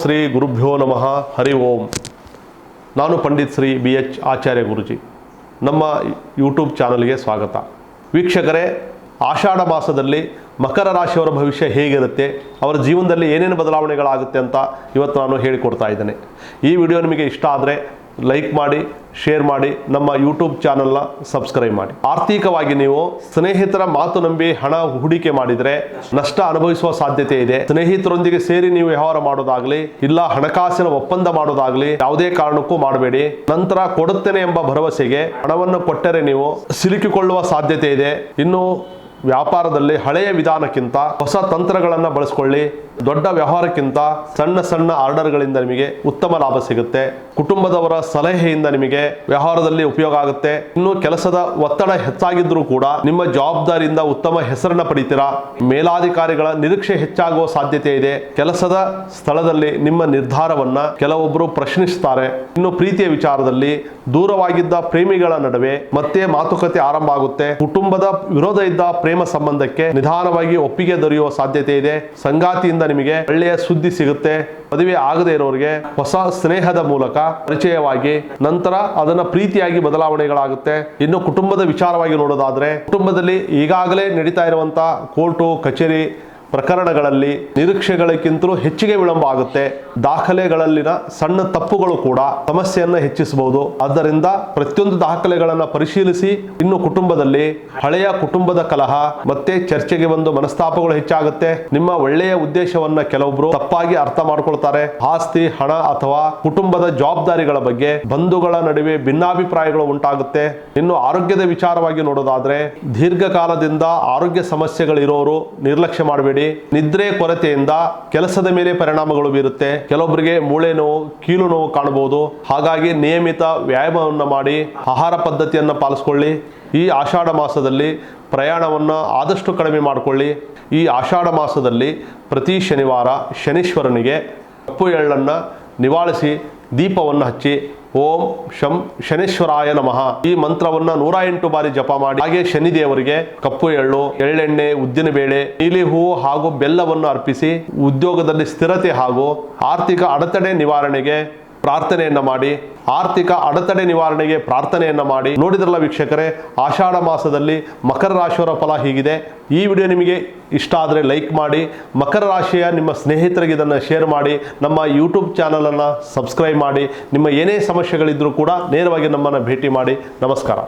ಶ್ರೀ ಗುರುಭ್ಯೋ ನಮಃ ಹರಿ ಓಂ. ನಾನು ಪಂಡಿತ್ ಶ್ರೀ BH ಆಚಾರ್ಯ ಗುರುಜಿ. ನಮ್ಮ ಯೂಟ್ಯೂಬ್ ಚಾನಲ್ಗೆ ಸ್ವಾಗತ. ವೀಕ್ಷಕರೇ, ಆಷಾಢ ಮಾಸದಲ್ಲಿ ಮಕರ ರಾಶಿಯವರ ಭವಿಷ್ಯ ಹೇಗಿರುತ್ತೆ, ಅವರ ಜೀವನದಲ್ಲಿ ಏನೇನು ಬದಲಾವಣೆಗಳಾಗುತ್ತೆ ಅಂತ ಇವತ್ತು ನಾನು ಹೇಳಿಕೊಡ್ತಾ ಇದ್ದೇನೆ. ಈ ವಿಡಿಯೋ ನಿಮಗೆ ಇಷ್ಟ ಆದರೆ ಲೈಕ್ ಮಾಡಿ, ಶೇರ್ ಮಾಡಿ, ನಮ್ಮ ಯೂಟ್ಯೂಬ್ ಚಾನಲ್ನ ಸಬ್ಸ್ಕ್ರೈಬ್ ಮಾಡಿ. ಆರ್ಥಿಕವಾಗಿ ನೀವು ಸ್ನೇಹಿತರ ಮಾತು ನಂಬಿ ಹಣ ಹೂಡಿಕೆ ಮಾಡಿದರೆ ನಷ್ಟ ಅನುಭವಿಸುವ ಸಾಧ್ಯತೆ ಇದೆ. ಸ್ನೇಹಿತರೊಂದಿಗೆ ಸೇರಿ ನೀವು ವ್ಯವಹಾರ ಮಾಡೋದಾಗ್ಲಿ, ಇಲ್ಲ ಹಣಕಾಸಿನ ಒಪ್ಪಂದ ಮಾಡೋದಾಗ್ಲಿ ಯಾವುದೇ ಕಾರಣಕ್ಕೂ ಮಾಡಬೇಡಿ. ನಂತರ ಕೊಡುತ್ತೇನೆ ಎಂಬ ಭರವಸೆಗೆ ಹಣವನ್ನು ಕೊಟ್ಟರೆ ನೀವು ಸಿಲುಕಿಕೊಳ್ಳುವ ಸಾಧ್ಯತೆ ಇದೆ. ಇನ್ನು ವ್ಯಾಪಾರದಲ್ಲಿ ಹಳೆಯ ವಿಧಾನಕ್ಕಿಂತ ಹೊಸ ತಂತ್ರಗಳನ್ನು ಬಳಸ್ಕೊಳ್ಳಿ. ದೊಡ್ಡ ವ್ಯವಹಾರಕ್ಕಿಂತ ಸಣ್ಣ ಸಣ್ಣ ಆರ್ಡರ್ಗಳಿಂದ ನಿಮಗೆ ಉತ್ತಮ ಲಾಭ ಸಿಗುತ್ತೆ. ಕುಟುಂಬದವರ ಸಲಹೆಯಿಂದ ನಿಮಗೆ ವ್ಯವಹಾರದಲ್ಲಿ ಉಪಯೋಗ ಆಗುತ್ತೆ. ಇನ್ನು ಕೆಲಸದ ಒತ್ತಡ ಹೆಚ್ಚಾಗಿದ್ರೂ ಕೂಡ ನಿಮ್ಮ ಜವಾಬ್ದಾರಿಯಿಂದ ಉತ್ತಮ ಹೆಸರನ್ನ ಪಡಿತೀರಾ. ಮೇಲಾಧಿಕಾರಿಗಳ ನಿರೀಕ್ಷೆ ಹೆಚ್ಚಾಗುವ ಸಾಧ್ಯತೆ ಇದೆ. ಕೆಲಸದ ಸ್ಥಳದಲ್ಲಿ ನಿಮ್ಮ ನಿರ್ಧಾರವನ್ನ ಕೆಲವೊಬ್ಬರು ಪ್ರಶ್ನಿಸುತ್ತಾರೆ. ಇನ್ನು ಪ್ರೀತಿಯ ವಿಚಾರದಲ್ಲಿ ದೂರವಾಗಿದ್ದ ಪ್ರೇಮಿಗಳ ನಡುವೆ ಮತ್ತೆ ಮಾತುಕತೆ ಆರಂಭ ಆಗುತ್ತೆ. ಕುಟುಂಬದ ವಿರೋಧ ಇದ್ದ ಪ್ರೇಮ ಸಂಬಂಧಕ್ಕೆ ನಿಧಾನವಾಗಿ ಒಪ್ಪಿಗೆ ದೊರೆಯುವ ಸಾಧ್ಯತೆ ಇದೆ. ಸಂಗಾತಿಯಿಂದ ನಿಮಗೆ ಒಳ್ಳೆಯ ಸುದ್ದಿ ಸಿಗುತ್ತೆ. ಮದುವೆ ಆಗದೇ ಇರೋರಿಗೆ ಹೊಸ ಸ್ನೇಹದ ಮೂಲಕ ಪರಿಚಯವಾಗಿ ನಂತರ ಅದನ್ನ ಪ್ರೀತಿಯಾಗಿ ಬದಲಾವಣೆಗಳಾಗುತ್ತೆ. ಇನ್ನು ಕುಟುಂಬದ ವಿಚಾರವಾಗಿ ನೋಡೋದಾದ್ರೆ, ಕುಟುಂಬದಲ್ಲಿ ಈಗಾಗಲೇ ನಡೀತಾ ಇರುವಂತಹ ಕೋರ್ಟು ಕಚೇರಿ ಪ್ರಕರಣಗಳಲ್ಲಿ ನಿರೀಕ್ಷೆಗಳಕ್ಕಿಂತಲೂ ಹೆಚ್ಚಿಗೆ ವಿಳಂಬ ಆಗುತ್ತೆ. ದಾಖಲೆಗಳಲ್ಲಿನ ಸಣ್ಣ ತಪ್ಪುಗಳು ಕೂಡ ಸಮಸ್ಯೆಯನ್ನು ಹೆಚ್ಚಿಸಬಹುದು. ಆದ್ದರಿಂದ ಪ್ರತಿಯೊಂದು ದಾಖಲೆಗಳನ್ನು ಪರಿಶೀಲಿಸಿ. ಇನ್ನು ಕುಟುಂಬದಲ್ಲಿ ಹಳೆಯ ಕುಟುಂಬದ ಕಲಹ ಮತ್ತೆ ಚರ್ಚೆಗೆ ಬಂದು ಮನಸ್ತಾಪಗಳು ಹೆಚ್ಚಾಗುತ್ತೆ. ನಿಮ್ಮ ಒಳ್ಳೆಯ ಉದ್ದೇಶವನ್ನ ಕೆಲವೊಬ್ರು ತಪ್ಪಾಗಿ ಅರ್ಥ ಮಾಡ್ಕೊಳ್ತಾರೆ. ಆಸ್ತಿ, ಹಣ ಅಥವಾ ಕುಟುಂಬದ ಜವಾಬ್ದಾರಿಗಳ ಬಗ್ಗೆ ಬಂಧುಗಳ ನಡುವೆ ಭಿನ್ನಾಭಿಪ್ರಾಯಗಳು ಉಂಟಾಗುತ್ತೆ. ಇನ್ನು ಆರೋಗ್ಯದ ವಿಚಾರವಾಗಿ ನೋಡೋದಾದ್ರೆ, ದೀರ್ಘಕಾಲದಿಂದ ಆರೋಗ್ಯ ಸಮಸ್ಯೆಗಳಿರೋರು ನಿರ್ಲಕ್ಷ್ಯ ಮಾಡಬೇಡಿ. ನಿದ್ರೆ ಕೊರತೆಯಿಂದ ಕೆಲಸದ ಮೇಲೆ ಪರಿಣಾಮಗಳು ಬೀರುತ್ತೆ. ಕೆಲವೊಬ್ಬರಿಗೆ ಮೂಳೆ ನೋವು, ಕೀಲು ನೋವು ಕಾಣಬಹುದು. ಹಾಗಾಗಿ ನಿಯಮಿತ ವ್ಯಾಯಾಮವನ್ನು ಮಾಡಿ, ಆಹಾರ ಪದ್ಧತಿಯನ್ನು ಪಾಲಿಸಿಕೊಳ್ಳಿ. ಈ ಆಷಾಢ ಮಾಸದಲ್ಲಿ ಪ್ರಯಾಣವನ್ನು ಆದಷ್ಟು ಕಡಿಮೆ ಮಾಡಿಕೊಳ್ಳಿ. ಈ ಆಷಾಢ ಮಾಸದಲ್ಲಿ ಪ್ರತಿ ಶನಿವಾರ ಶನೀಶ್ವರನಿಗೆ ಕಪ್ಪು ಎಳ್ಳನ್ನು ನಿವಾಳಿಸಿ ದೀಪವನ್ನು ಹಚ್ಚಿ ಓಂ ಶಂ ಶನೇಶ್ವರಾಯ ನಮಃ ಈ ಮಂತ್ರವನ್ನ 108 ಬಾರಿ ಜಪ ಮಾಡಿ. ಹಾಗೆ ಶನಿದೇವರಿಗೆ ಕಪ್ಪು ಎಳ್ಳು, ಎಳ್ಳೆಣ್ಣೆ, ಉದ್ದಿನ ಬೇಳೆ, ನೀಲಿ ಹೂವು ಹಾಗೂ ಬೆಲ್ಲವನ್ನು ಅರ್ಪಿಸಿ ಉದ್ಯೋಗದಲ್ಲಿ ಸ್ಥಿರತೆ ಹಾಗೂ ಆರ್ಥಿಕ ಅಡೆತಡೆ ನಿವಾರಣೆಗೆ ಪ್ರಾರ್ಥನೆಯನ್ನ ಮಾಡಿ. ನೋಡಿದ್ರಲ್ಲ ವೀಕ್ಷಕರೇ, ಆಷಾಢ ಮಾಸದಲ್ಲಿ ಮಕರ ರಾಶಿಯವರ ಫಲ ಹೀಗಿದೆ. ಈ ವಿಡಿಯೋ ನಿಮಗೆ ಇಷ್ಟ ಆದರೆ ಲೈಕ್ ಮಾಡಿ, ಮಕರ ರಾಶಿಯ ನಿಮ್ಮ ಸ್ನೇಹಿತರಿಗೆ ಇದನ್ನು ಶೇರ್ ಮಾಡಿ, ನಮ್ಮ ಯೂಟ್ಯೂಬ್ ಚಾನಲನ್ನು ಸಬ್ಸ್ಕ್ರೈಬ್ ಮಾಡಿ. ನಿಮ್ಮ ಏನೇ ಸಮಸ್ಯೆಗಳಿದ್ರೂ ಕೂಡ ನೇರವಾಗಿ ನಮ್ಮನ್ನು ಭೇಟಿ ಮಾಡಿ. ನಮಸ್ಕಾರ.